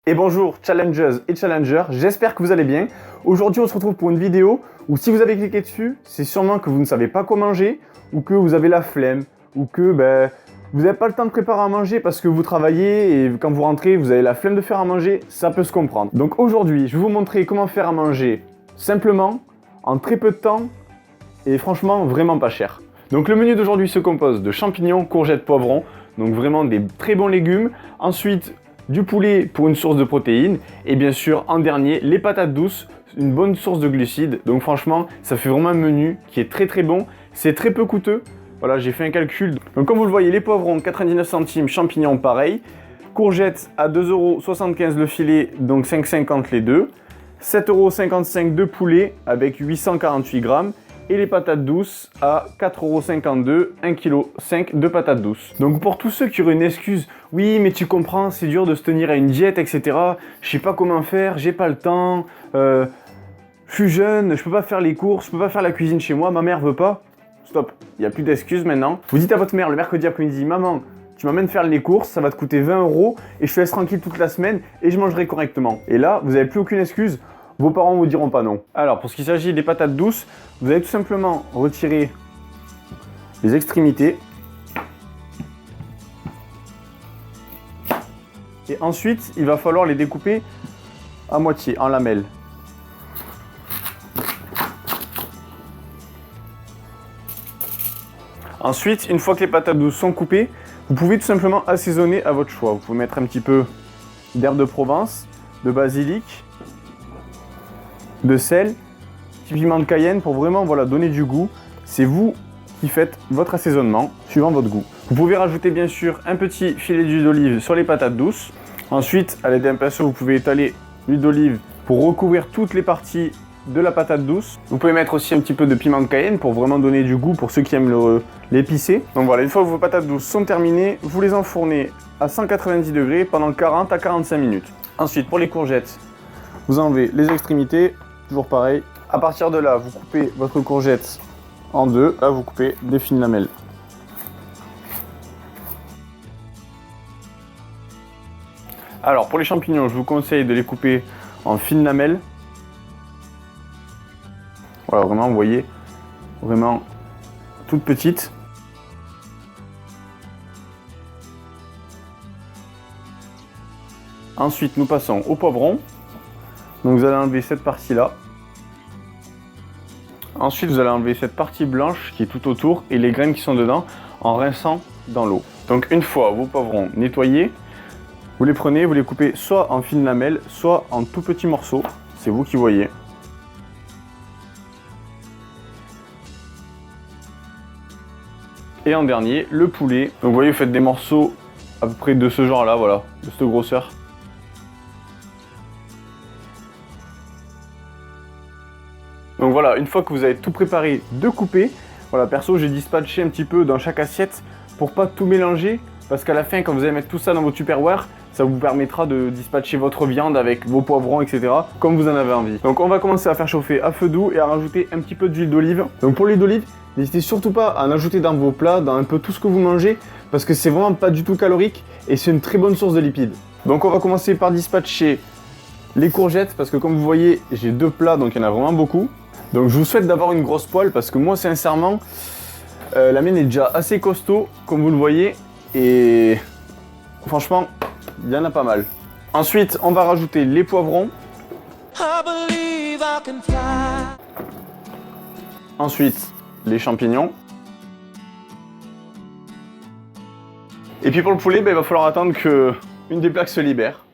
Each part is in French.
Et bonjour challengers et challengers, j'espère que vous allez bien. Aujourd'hui on se retrouve pour une vidéo où si vous avez cliqué dessus, c'est sûrement que vous ne savez pas quoi manger ou que vous avez la flemme ou que vous n'avez pas le temps de préparer à manger parce que vous travaillez et quand vous rentrez vous avez la flemme de faire à manger, ça peut se comprendre. Donc aujourd'hui je vais vous montrer comment faire à manger simplement, en très peu de temps et franchement vraiment pas cher. Donc le menu d'aujourd'hui se compose de champignons, courgettes, poivrons, donc vraiment des très bons légumes. Ensuite du poulet pour une source de protéines et bien sûr en dernier les patates douces, une bonne source de glucides. Donc franchement ça fait vraiment un menu qui est très bon, c'est très peu coûteux. Voilà, j'ai fait un calcul. Donc comme vous le voyez, les poivrons 99 centimes, champignons pareil, courgettes à 2,75 € le filet, donc 5,50 les deux, 7,55 € de poulet avec 848 grammes. Et les patates douces à 4,52 €, 1,5 kg de patates douces. Donc pour tous ceux qui auraient une excuse, oui mais tu comprends, c'est dur de se tenir à une diète, etc. Je sais pas comment faire, j'ai pas le temps, je suis jeune, je peux pas faire les courses, je peux pas faire la cuisine chez moi, ma mère veut pas. Stop, il n'y a plus d'excuses maintenant. Vous dites à votre mère le mercredi après-midi, maman, tu m'amènes faire les courses, ça va te coûter 20 € et je te laisse tranquille toute la semaine et je mangerai correctement. Et là, vous n'avez plus aucune excuse. Vos parents ne vous diront pas non. Alors, pour ce qui s'agit des patates douces, vous allez tout simplement retirer les extrémités. Et ensuite, il va falloir les découper à moitié, en lamelles. Ensuite, une fois que les patates douces sont coupées, vous pouvez tout simplement assaisonner à votre choix. Vous pouvez mettre un petit peu d'herbe de Provence, de basilic, de sel, petit piment de Cayenne pour vraiment donner du goût. C'est vous qui faites votre assaisonnement suivant votre goût. Vous pouvez rajouter bien sûr un petit filet d'huile d'olive sur les patates douces. Ensuite, à l'aide d'un pinceau, vous pouvez étaler l'huile d'olive pour recouvrir toutes les parties de la patate douce. Vous pouvez mettre aussi un petit peu de piment de Cayenne pour vraiment donner du goût pour ceux qui aiment l'épicé. Donc voilà, une fois que vos patates douces sont terminées, vous les enfournez à 190 degrés pendant 40 à 45 minutes. Ensuite, pour les courgettes, vous enlevez les extrémités. Toujours pareil. À partir de là, vous coupez votre courgette en deux. Là, vous coupez des fines lamelles. Alors, pour les champignons, je vous conseille de les couper en fines lamelles. Voilà, vraiment, vous voyez, vraiment toutes petites. Ensuite, nous passons au poivron. Donc, vous allez enlever cette partie-là. Ensuite, vous allez enlever cette partie blanche qui est tout autour et les graines qui sont dedans en rinçant dans l'eau. Donc une fois vos poivrons nettoyés, vous les prenez, vous les coupez soit en fines lamelles, soit en tout petits morceaux. C'est vous qui voyez. Et en dernier, le poulet. Donc vous voyez, vous faites des morceaux à peu près de ce genre-là, voilà, de cette grosseur. Donc voilà, une fois que vous avez tout préparé de couper, voilà, perso j'ai dispatché un petit peu dans chaque assiette pour pas tout mélanger, parce qu'à la fin quand vous allez mettre tout ça dans votre Tupperware, ça vous permettra de dispatcher votre viande avec vos poivrons, etc. comme vous en avez envie. Donc on va commencer à faire chauffer à feu doux et à rajouter un petit peu d'huile d'olive. Donc pour l'huile d'olive, n'hésitez surtout pas à en ajouter dans vos plats, dans un peu tout ce que vous mangez, parce que c'est vraiment pas du tout calorique et c'est une très bonne source de lipides. Donc on va commencer par dispatcher les courgettes, parce que comme vous voyez, j'ai deux plats, donc il y en a vraiment beaucoup. Donc je vous souhaite d'avoir une grosse poêle parce que moi sincèrement la mienne est déjà assez costaud comme vous le voyez et franchement il y en a pas mal. Ensuite on va rajouter les poivrons. Ensuite les champignons. Et puis pour le poulet, il va falloir attendre qu'une des plaques se libère.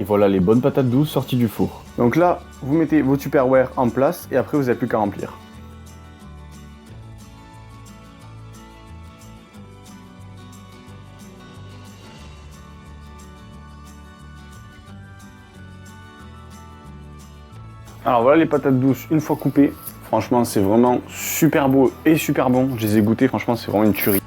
Et voilà les bonnes patates douces sorties du four. Donc là, vous mettez vos Tupperware en place et après vous n'avez plus qu'à remplir. Alors voilà les patates douces une fois coupées. Franchement c'est vraiment super beau et super bon. Je les ai goûtées, franchement c'est vraiment une tuerie.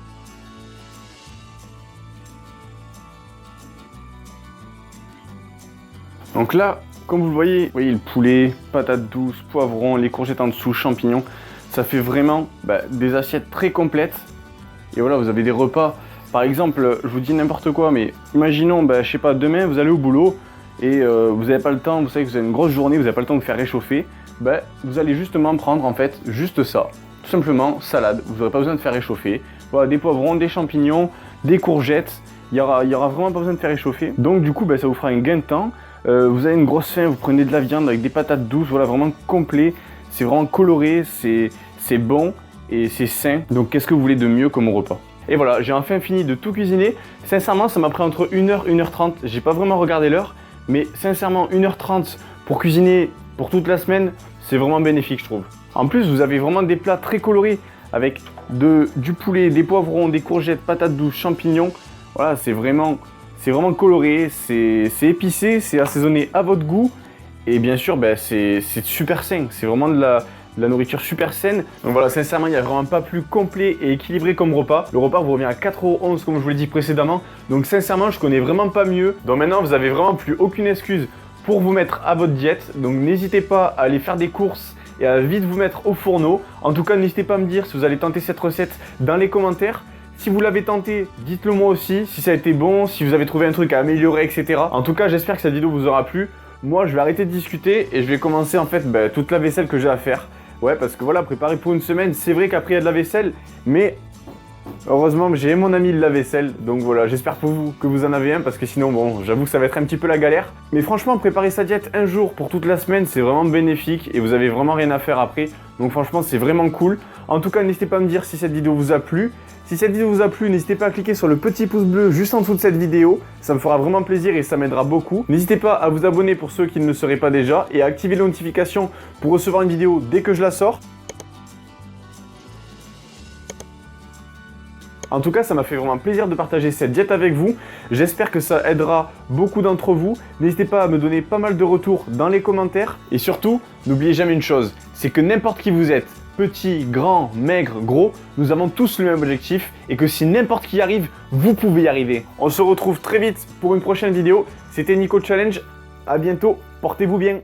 Donc là, comme vous le voyez le poulet, patates douces, poivrons, les courgettes en dessous, champignons, ça fait vraiment des assiettes très complètes. Et voilà, vous avez des repas. Par exemple, je vous dis n'importe quoi, mais imaginons, je sais pas, demain vous allez au boulot et vous n'avez pas le temps, vous savez que vous avez une grosse journée, vous n'avez pas le temps de faire réchauffer. Vous allez justement prendre en fait juste ça. Tout simplement, salade, vous n'aurez pas besoin de faire réchauffer. Voilà, des poivrons, des champignons, des courgettes. Il y aura vraiment pas besoin de faire réchauffer. Donc du coup, ça vous fera un gain de temps. Vous avez une grosse faim, vous prenez de la viande avec des patates douces, voilà, vraiment complet. C'est vraiment coloré, c'est bon et c'est sain. Donc qu'est-ce que vous voulez de mieux comme repas? Et voilà, j'ai enfin fini de tout cuisiner. Sincèrement, ça m'a pris entre 1h, 1h30. J'ai pas vraiment regardé l'heure, mais sincèrement, 1h30 pour cuisiner pour toute la semaine, c'est vraiment bénéfique, je trouve. En plus, vous avez vraiment des plats très colorés avec du poulet, des poivrons, des courgettes, patates douces, champignons. Voilà, c'est vraiment coloré, c'est épicé, c'est assaisonné à votre goût. Et bien sûr, c'est super sain. C'est vraiment de la nourriture super saine. Donc voilà, sincèrement, il n'y a vraiment pas plus complet et équilibré comme repas. Le repas vous revient à 4,11 € comme je vous l'ai dit précédemment. Donc sincèrement, je connais vraiment pas mieux. Donc maintenant, vous n'avez vraiment plus aucune excuse pour vous mettre à votre diète. Donc n'hésitez pas à aller faire des courses et à vite vous mettre au fourneau. En tout cas, n'hésitez pas à me dire si vous allez tenter cette recette dans les commentaires. Si vous l'avez tenté, dites-le moi aussi, si ça a été bon, si vous avez trouvé un truc à améliorer, etc. En tout cas, j'espère que cette vidéo vous aura plu. Moi, je vais arrêter de discuter et je vais commencer en fait toute la vaisselle que j'ai à faire. Ouais, parce que voilà, préparer pour une semaine, c'est vrai qu'après il y a de la vaisselle, mais heureusement j'ai mon ami de la vaisselle, donc voilà, j'espère pour vous que vous en avez un, parce que sinon, bon, j'avoue que ça va être un petit peu la galère. Mais franchement, préparer sa diète un jour pour toute la semaine, c'est vraiment bénéfique et vous avez vraiment rien à faire après. Donc franchement, c'est vraiment cool. En tout cas, n'hésitez pas à me dire si cette vidéo vous a plu. Si cette vidéo vous a plu, n'hésitez pas à cliquer sur le petit pouce bleu juste en dessous de cette vidéo. Ça me fera vraiment plaisir et ça m'aidera beaucoup. N'hésitez pas à vous abonner pour ceux qui ne le seraient pas déjà et à activer les notifications pour recevoir une vidéo dès que je la sors. En tout cas, ça m'a fait vraiment plaisir de partager cette diète avec vous. J'espère que ça aidera beaucoup d'entre vous. N'hésitez pas à me donner pas mal de retours dans les commentaires. Et surtout, n'oubliez jamais une chose, c'est que n'importe qui vous êtes, petit, grand, maigre, gros, nous avons tous le même objectif et que si n'importe qui y arrive, vous pouvez y arriver. On se retrouve très vite pour une prochaine vidéo. C'était Nico Challenge. À bientôt. Portez-vous bien.